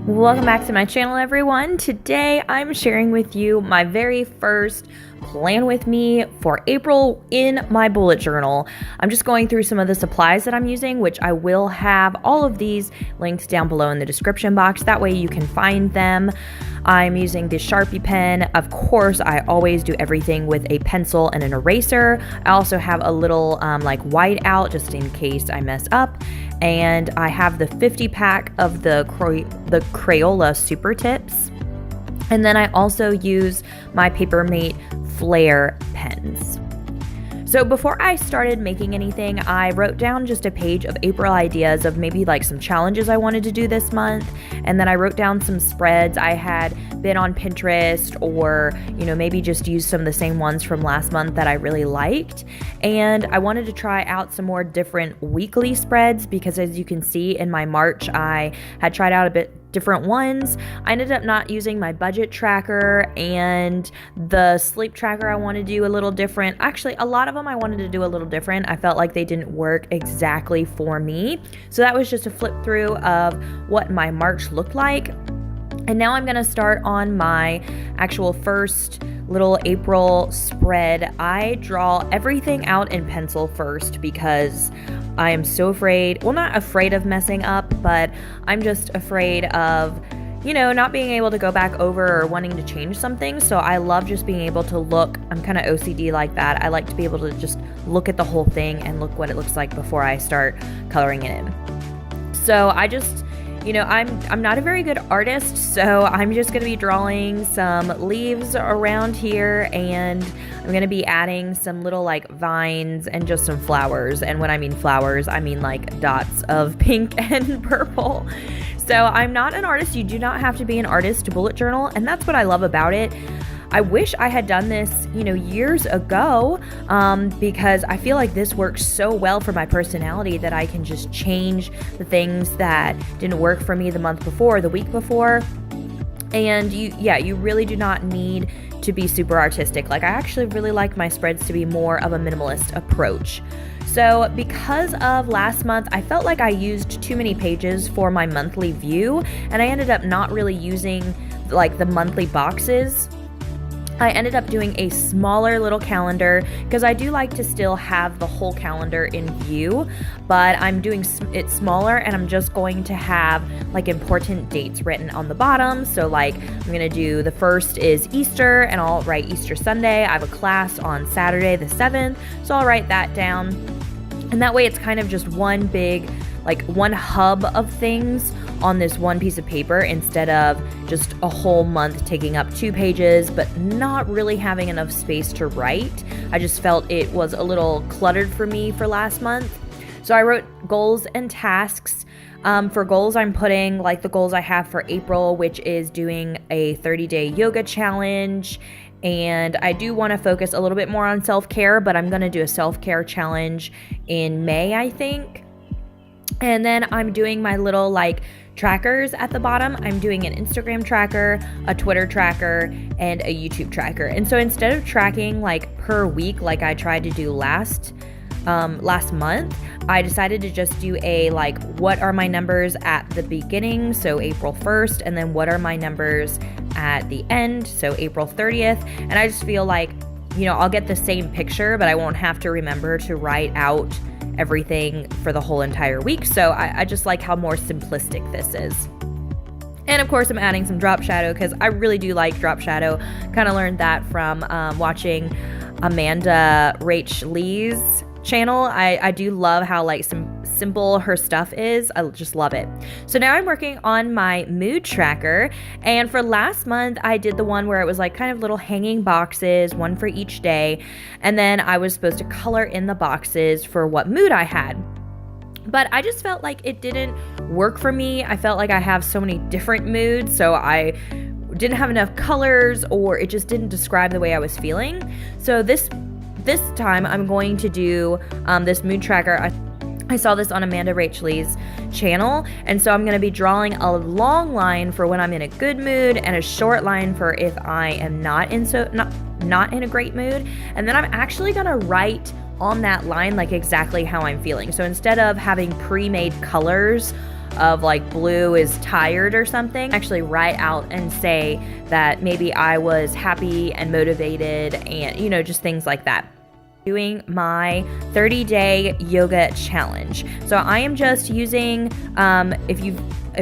Welcome back to my channel, everyone. Today I'm sharing with you my very first plan with me for April in my bullet journal. I'm just going through some of the supplies that I'm using, which I will have all of these linked down below in the description box. That way you can find them. I'm using the Sharpie pen. Of course, I always do everything with a pencil and an eraser. I also have a little like white out just in case I mess up. And I have the 50 pack of the Crayola Super Tips. And then I also use my Papermate Flare pens. So before I started making anything, I wrote down just a page of April ideas of maybe like some challenges I wanted to do this month. And then I wrote down some spreads I had been on Pinterest, or, you know, maybe just use some of the same ones from last month that I really liked. And I wanted to try out some more different weekly spreads because, as you can see in my March, I had tried out a bit different ones. I ended up not using my budget tracker, and the sleep tracker I want to do a little different. Actually, a lot of them I wanted to do a little different. I felt like they didn't work exactly for me. So that was just a flip through of what my March looked like. And now I'm going to start on my actual first little April spread. I draw everything out in pencil first because I am so afraid, well, not afraid of messing up, but I'm just afraid of, you know, not being able to go back over or wanting to change something. So I love just being able to look. I'm kind of OCD like that. I like to be able to just look at the whole thing and look what it looks like before I start coloring it in. So I just, you know, I'm not a very good artist, so I'm just going to be drawing some leaves around here, and I'm going to be adding some little like vines and just some flowers. And when I mean flowers, I mean like dots of pink and purple. So I'm not an artist. You do not have to be an artist to bullet journal, and that's what I love about it. I wish I had done this, you know, years ago, because I feel like this works so well for my personality that I can just change the things that didn't work for me the month before, the week before. And you really do not need to be super artistic. Like, I actually really like my spreads to be more of a minimalist approach. So because of last month, I felt like I used too many pages for my monthly view, and I ended up not really using like the monthly boxes. I ended up doing a smaller little calendar because I do like to still have the whole calendar in view, but I'm doing it smaller, and I'm just going to have like important dates written on the bottom. So like I'm going to do, the first is Easter, and I'll write Easter Sunday. I have a class on Saturday the 7th, so I'll write that down. And that way it's kind of just one big, like one hub of things on this one piece of paper, instead of just a whole month taking up 2 pages but not really having enough space to write. I just felt it was a little cluttered for me for last month. So I wrote goals and tasks. For goals, I'm putting like the goals I have for April, which is doing a 30-day yoga challenge. And I do want to focus a little bit more on self-care, but I'm going to do a self-care challenge in May, I think. And then I'm doing my little like trackers at the bottom. I'm doing an Instagram tracker, a Twitter tracker, and a YouTube tracker. And so instead of tracking like per week like I tried to do last month, I decided to just do a like, what are my numbers at the beginning, so April 1st, and then what are my numbers at the end, so April 30th. And I just feel like, you know, I'll get the same picture, but I won't have to remember to write out everything for the whole entire week. So I just like how more simplistic this is. And of course, I'm adding some drop shadow because I really do like drop shadow. Kind of learned that from watching Amanda Rach Lee's channel. I do love how like simple her stuff is. I just love it. So now I'm working on my mood tracker, and for last month I did the one where it was like kind of little hanging boxes, one for each day, and then I was supposed to color in the boxes for what mood I had. But I just felt like it didn't work for me. I felt like I have so many different moods, so I didn't have enough colors, or it just didn't describe the way I was feeling. So this time I'm going to do this mood tracker. I saw this on Amanda Rach Lee's channel, and so I'm going to be drawing a long line for when I'm in a good mood and a short line for if I am not in a great mood. And then I'm actually going to write on that line like exactly how I'm feeling. So instead of having pre-made colors of like blue is tired or something. Actually write out and say that maybe I was happy and motivated and, you know, just things like that. Doing my 30-day yoga challenge. So I am just using, if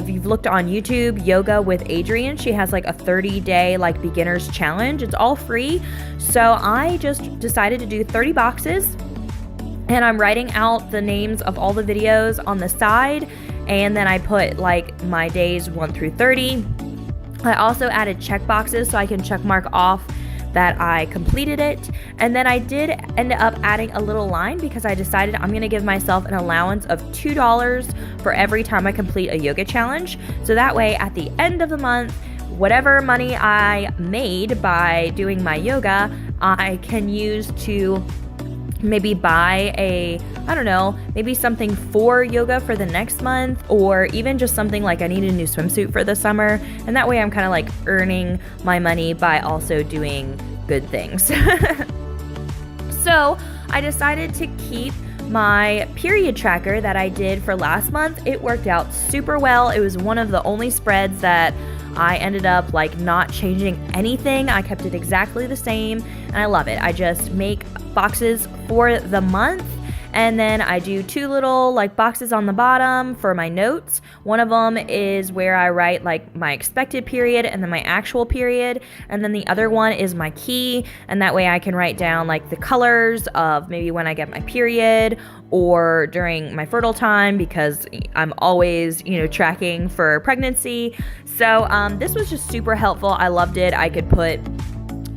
you've looked on YouTube, Yoga with Adriene, she has like a 30-day like beginner's challenge. It's all free. So I just decided to do 30 boxes, and I'm writing out the names of all the videos on the side, and then I put like my days 1 through 30. I also added check boxes so I can check mark off that I completed it. And then I did end up adding a little line because I decided I'm gonna give myself an allowance of $2 for every time I complete a yoga challenge. So that way at the end of the month, whatever money I made by doing my yoga, I can use to maybe buy maybe something for yoga for the next month, or even just something like I need a new swimsuit for the summer. And that way I'm kind of like earning my money by also doing good things. So I decided to keep my period tracker that I did for last month. It worked out super well. It was one of the only spreads that I ended up like not changing anything. I kept it exactly the same, and I love it. I just make boxes for the month, and then I do 2 little like boxes on the bottom for my notes. One of them is where I write like my expected period and then my actual period, and then the other one is my key, and that way I can write down like the colors of maybe when I get my period or during my fertile time, because I'm always, you know, tracking for pregnancy. So this was just super helpful. I loved it. I could put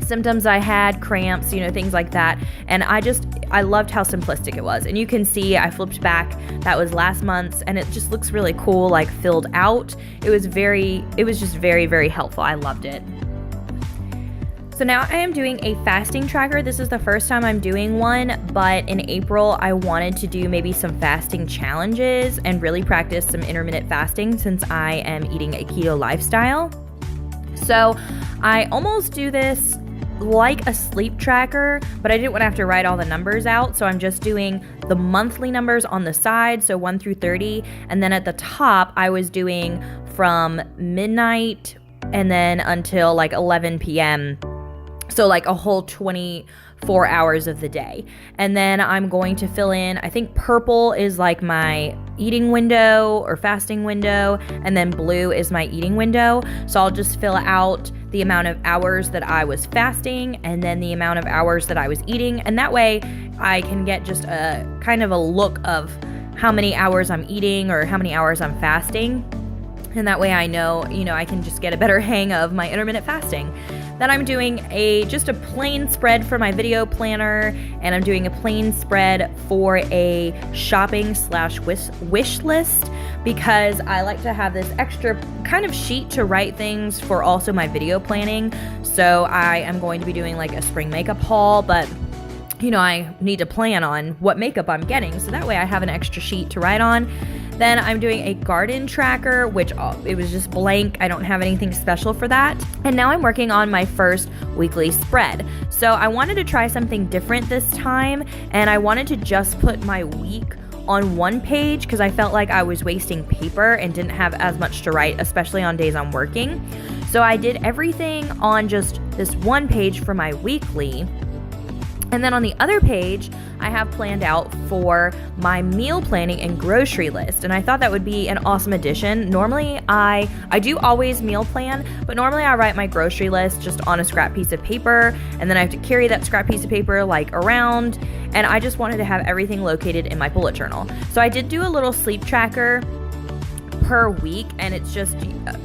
symptoms I had, cramps, you know, things like that. And I loved how simplistic it was. And you can see I flipped back, that was last month's, and it just looks really cool, like filled out. It was just very, very helpful. I loved it. So now I am doing a fasting tracker. This is the first time I'm doing one, but in April I wanted to do maybe some fasting challenges and really practice some intermittent fasting since I am eating a keto lifestyle. So I almost do this like a sleep tracker, but I didn't want to have to write all the numbers out, so I'm just doing the monthly numbers on the side, so 1 through 30, and then at the top I was doing from midnight and then until like 11 p.m. So like a whole 24 hours of the day. And then I'm going to fill in, I think purple is like my eating window or fasting window, and then blue is my eating window. So I'll just fill out the amount of hours that I was fasting and then the amount of hours that I was eating. And that way I can get just a kind of a look of how many hours I'm eating or how many hours I'm fasting. And that way I know, you know, I can just get a better hang of my intermittent fasting. Then I'm doing just a plain spread for my video planner, and I'm doing a plain spread for a shopping/wish list, because I like to have this extra kind of sheet to write things for also my video planning. So I am going to be doing like a spring makeup haul, but you know, I need to plan on what makeup I'm getting, so that way I have an extra sheet to write on. Then I'm doing a garden tracker, which it was just blank. I don't have anything special for that. And now I'm working on my first weekly spread. So I wanted to try something different this time, and I wanted to just put my week on one page because I felt like I was wasting paper and didn't have as much to write, especially on days I'm working. So I did everything on just this one page for my weekly. And then on the other page, I have planned out for my meal planning and grocery list. And I thought that would be an awesome addition. Normally, I do always meal plan, but normally I write my grocery list just on a scrap piece of paper, and then I have to carry that scrap piece of paper like around. And I just wanted to have everything located in my bullet journal. So I did do a little sleep tracker per week, and it's just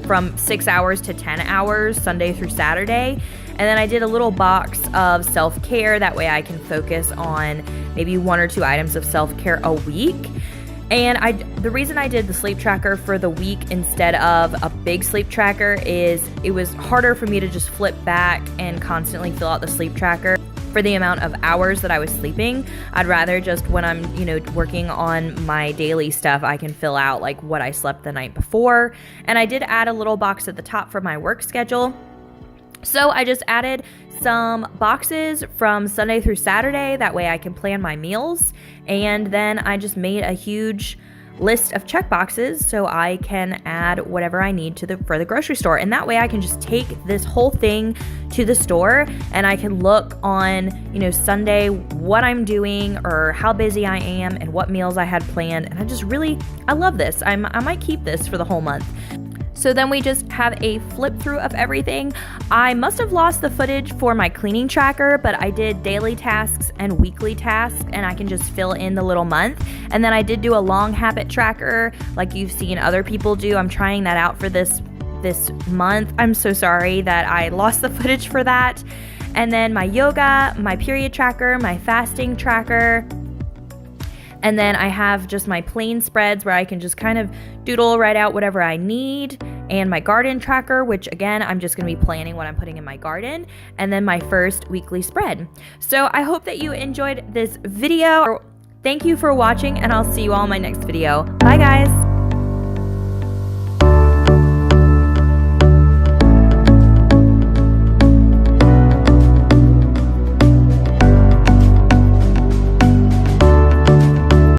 from 6 hours to 10 hours, Sunday through Saturday. And then I did a little box of self-care. That way I can focus on maybe 1 or 2 items of self-care a week. And the reason I did the sleep tracker for the week instead of a big sleep tracker is it was harder for me to just flip back and constantly fill out the sleep tracker for the amount of hours that I was sleeping. I'd rather just when I'm, working on my daily stuff, I can fill out like what I slept the night before. And I did add a little box at the top for my work schedule. So I just added some boxes from Sunday through Saturday. That way I can plan my meals. And then I just made a huge list of checkboxes so I can add whatever I need for the grocery store. And that way I can just take this whole thing to the store and I can look on, Sunday what I'm doing or how busy I am and what meals I had planned. And I love this. I might keep this for the whole month. So then we just have a flip through of everything. I must have lost the footage for my cleaning tracker, but I did daily tasks and weekly tasks, and I can just fill in the little month. And then I did do a long habit tracker like you've seen other people do. I'm trying that out for this month. I'm so sorry that I lost the footage for that. And then my yoga, my period tracker, my fasting tracker. And then I have just my plain spreads where I can just kind of doodle, write out whatever I need. And my garden tracker, which again, I'm just going to be planning what I'm putting in my garden. And then my first weekly spread. So I hope that you enjoyed this video. Thank you for watching, and I'll see you all in my next video. Bye guys.